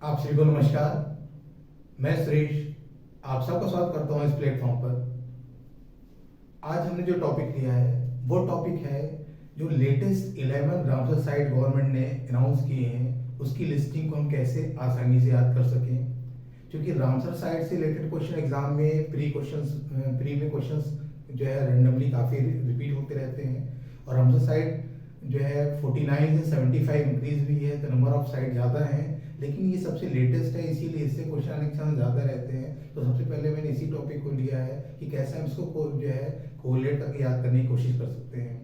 आप सभी को नमस्कार। मैं सुरेश आप सबका स्वागत करता हूं इस प्लेटफॉर्म पर। आज हमने जो टॉपिक लिया है वो टॉपिक है जो लेटेस्ट 11 रामसर साइट गवर्नमेंट ने अनाउंस किए हैं, उसकी लिस्टिंग को हम कैसे आसानी से याद कर सकें। क्योंकि रामसर साइट से रिलेटेड क्वेश्चन एग्जाम में प्री में क्वेश्चंस जो है रेंडमली काफ़ी रिपीट होते रहते हैं। और रामसर साइट जो है 49 से 75 इंक्रीज हुई है, तो नंबर ऑफ साइट ज़्यादा हैं, लेकिन ये सबसे लेटेस्ट है, इसीलिए इससे क्वेश्चन आने के चांस ज़्यादा रहते हैं। तो सबसे पहले मैंने इसी टॉपिक को लिया है कि कैसे हम इसको जो है कोरिलेट करके याद करने की कोशिश कर सकते हैं।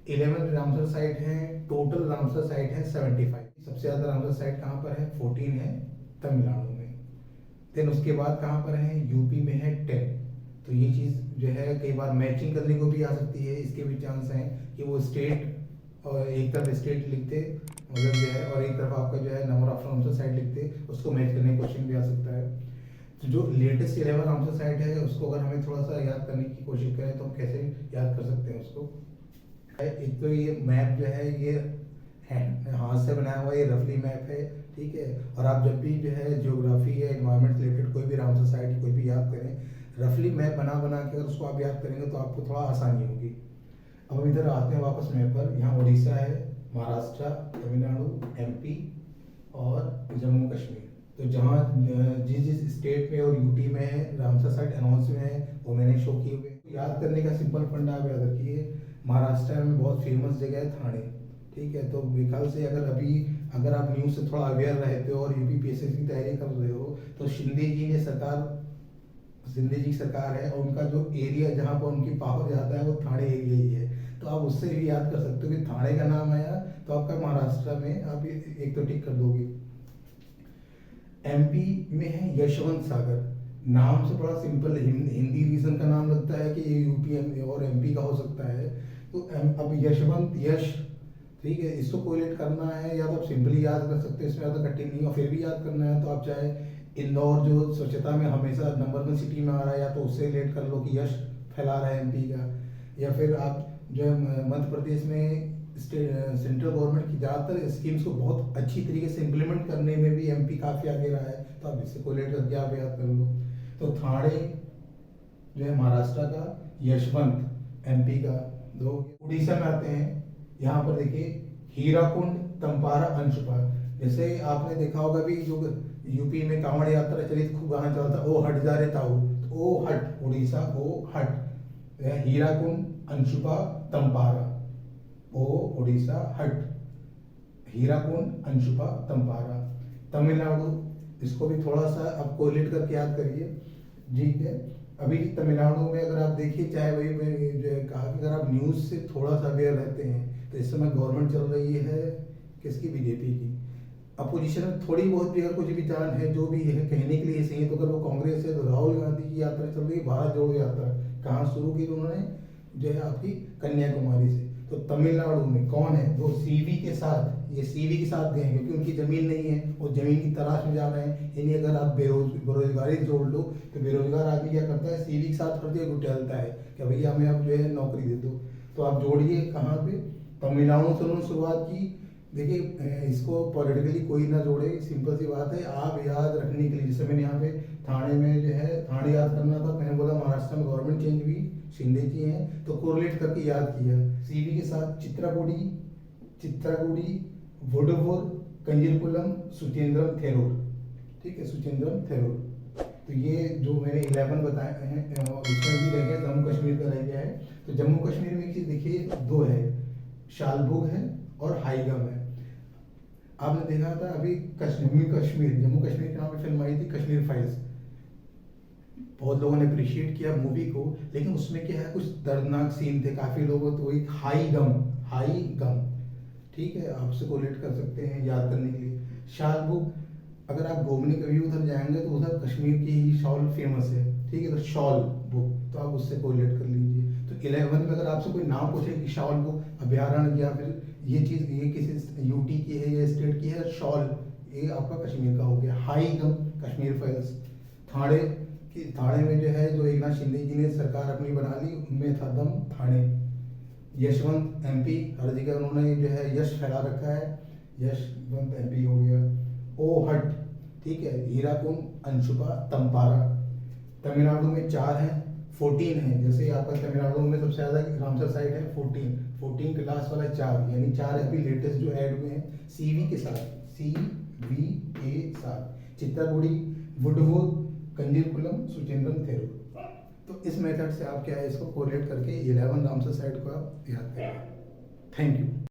11 रामसर साइट हैं, टोटल रामसर साइट है 75। सबसे ज़्यादा रामसर साइट कहाँ पर है? 14 है तमिलनाडु में। देन उसके बाद कहाँ पर है? यूपी में है 10। तो ये चीज़ जो है कई बार मैचिंग करने को भी आ सकती है, इसके भी चांस हैं कि वो स्टेट और एक तरफ स्टेट लिखते मतलब जो है, और एक तरफ आपका जो है नंबर ऑफ रामसर साइट लिखते, उसको मैच करने का क्वेश्चन भी आ सकता है। तो जो लेटेस्ट 11 रामसर साइट है उसको अगर हमें थोड़ा सा याद करने की कोशिश करें तो हम कैसे याद कर सकते हैं उसको। एक तो ये मैप जो है ये हाथ से बनाया हुआ ये रफली मैप है, ठीक है। और आप जब भी जो है ज्योग्राफी या इन्वायरमेंट रिलेटेड कोई भी रामसर साइट कोई भी याद करें, रफली मैप बना बना के अगर उसको आप याद करेंगे तो आपको थोड़ा आसानी होगी। अब हम इधर आते हैं वापस मैप पर। यहाँ उड़ीसा है, महाराष्ट्र, तमिलनाडु, एमपी और जम्मू कश्मीर। तो जहाँ जिस जिस स्टेट में और यूटी में है रामसर साइट अनाउंस में है वो मैंने शो किए हुए। याद करने का सिंपल फंडा आप याद रखिए, महाराष्ट्र में बहुत फेमस जगह है थाने, ठीक है। तो विकल्प से अगर आप न्यूज़ से थोड़ा अवेयर रहते हो और यूपीपीएससी की तैयारी कर रहे हो तो शिंदे जी सरकार है और उनका जो एरिया जहाँ पर उनकी पावर जाता है वो थाने एरिया ही है। तो आप उससे भी याद कर सकते हो कि थाने का नाम आया तो आपका महाराष्ट्र में आप एक तो टिक कर दोगे। एमपी में है यशवंत सागर, नाम से बड़ा सिंपल हिंदी रीजन का नाम लगता है कि ये यूपी और एमपी का हो सकता है। तो अब यशवंत यश, ठीक है, इसको कोरिलेट करना है या तो आप सिंपली याद कर सकते हो, इसमें ज़्यादा कठिन नहीं। और फिर भी याद करना है तो आप चाहे इंदौर जो स्वच्छता में हमेशा नंबर 1 सिटी में आ रहा है या तो उससे रिलेट कर लो कि यश फैला रहा है एमपी का। या फिर आप जो है मध्य प्रदेश में सेंट्रल गवर्नमेंट की ज़्यादातर स्कीम्स को बहुत अच्छी तरीके से इम्प्लीमेंट करने में भी एमपी काफ़ी आगे रहा है, तो आप इससे कोरिलेट करके आप याद कर लो। तो थाने जो है महाराष्ट्र का, यशवंत एमपी का। दो उड़ीसा में आते हैं, यहाँ पर देखिए हीराकुंड, तंपारा, अंशुपा। जैसे आपने देखा होगा भी जो यूपी में कांवड़ यात्रा चली खूब गाना चलता ओ हट जा रे ताऊ, तो ओ हट उड़ीसा, ओ हट हीराकुंड, अंशुपा, तंपारा। ओ उड़ीसा हट, हीराकुंड, अंशुपा, तंपारा। तमिलनाडु, इसको भी थोड़ा सा आप कोरिलेट करके याद करिए, ठीक है। अभी तमिलनाडु में अगर आप देखिए, चाहे वही मैंने जो कहा कि अगर आप न्यूज़ से थोड़ा सा अवेयर रहते हैं तो इस समय गवर्नमेंट चल रही है किसकी? बीजेपी की। अपोजिशन में थोड़ी बहुत भी अगर कुछ भी जान है जो भी है कहने के लिए सही है, तो अगर वो कांग्रेस है तो राहुल गांधी की यात्रा चल रही है, भारत जोड़ो यात्रा। कहाँ शुरू की उन्होंने? जो है आपकी कन्याकुमारी से। तो तमिलनाडु में कौन है? वो सीवी के साथ, ये सीवी के साथ गए हैं क्योंकि उनकी ज़मीन नहीं है, वो ज़मीन की तलाश में जा रहे हैं। यानी अगर आप बेरोजगारी जोड़ लो तो बेरोजगार आदमी क्या करता है? सीवी के साथ हर जगह टहलता है कि भैया हमें आप जो है नौकरी दे दो। तो आप जोड़िए कहाँ पे? तमिलनाडु से उन्होंने शुरुआत की। देखिए इसको पॉलिटिकली कोई ना जोड़े, सिंपल सी बात है। आप याद रखने के लिए, जैसे मैंने यहाँ पे थाने में जो है थाने याद करना था, मैंने बोला महाराष्ट्र में गवर्नमेंट चेंज हुई, शिंदे जी हैं, तो कोरिलेट करके याद किया। सीवी के साथ चित्रागुड़ी, वुडवुर, कंजीरकुलम, सुचेंद्रम थेरोर, ठीक है, सुचेंद्रम थेरोर। तो ये जो मैंने 11 बताए हैं इसमें भी रह गया, जम्मू कश्मीर का रह गया है। तो जम्मू कश्मीर में एक चीज़ देखिए, दो है, शालबुग है और हाईगम है। आपने देखा था अभी जम्मू कश्मीर के नाम पे फिल्म आई थी कश्मीर फाइल्स, बहुत लोगों ने अप्रिशिएट किया मूवी को, लेकिन उसमें क्या है कुछ दर्दनाक सीन थे काफ़ी लोगों। तो एक हाई गम, ठीक है, आपसे कोरिलेट कर सकते हैं याद करने के लिए। शाल बुक, अगर आप घूमने कभी उधर जाएंगे तो उधर कश्मीर की ही शॉल फेमस है, ठीक है, तो शॉल बुक, तो आप उससे कोरिलेट कर लीजिए। तो 11 में अगर आपसे कोई नाम पूछे कि शॉल बुक अभ्यारण्य या फिर ये चीज़ ये किसी यूटी की है या स्टेट की है, शॉल ये आपका कश्मीर का हो गया। हाई गम कश्मीर फाइल्स। थाने में जो है जो एकनाथ शिंदे जी ने सरकार अपनी बना ली, उनमें था दम थाने। यशवंत एमपी, हर जगह उन्होंने जो है यश फैला रखा है, यशवंत एमपी हो गया। ओ हट, ठीक है, हीराकुन, अंशुपा, तम्पारा। तमिलनाडु में 4 हैं, 14 हैं। जैसे आपका तमिलनाडु में सबसे ज़्यादा रामसर साइट है 14 के लास्ट वाला 4, यानी 4 अभी लेटेस्ट जो ऐड हुए हैं सीवी के साथ, CV के साथ। चित्तरगुड़ी, वुडवुड, कंजीरकुलम, सुचिंद्रम, थेरू। तो इस मेथड से आप क्या है इसको कोरिलेट करके 11 रामसर साइट को आप याद करें। Thank you.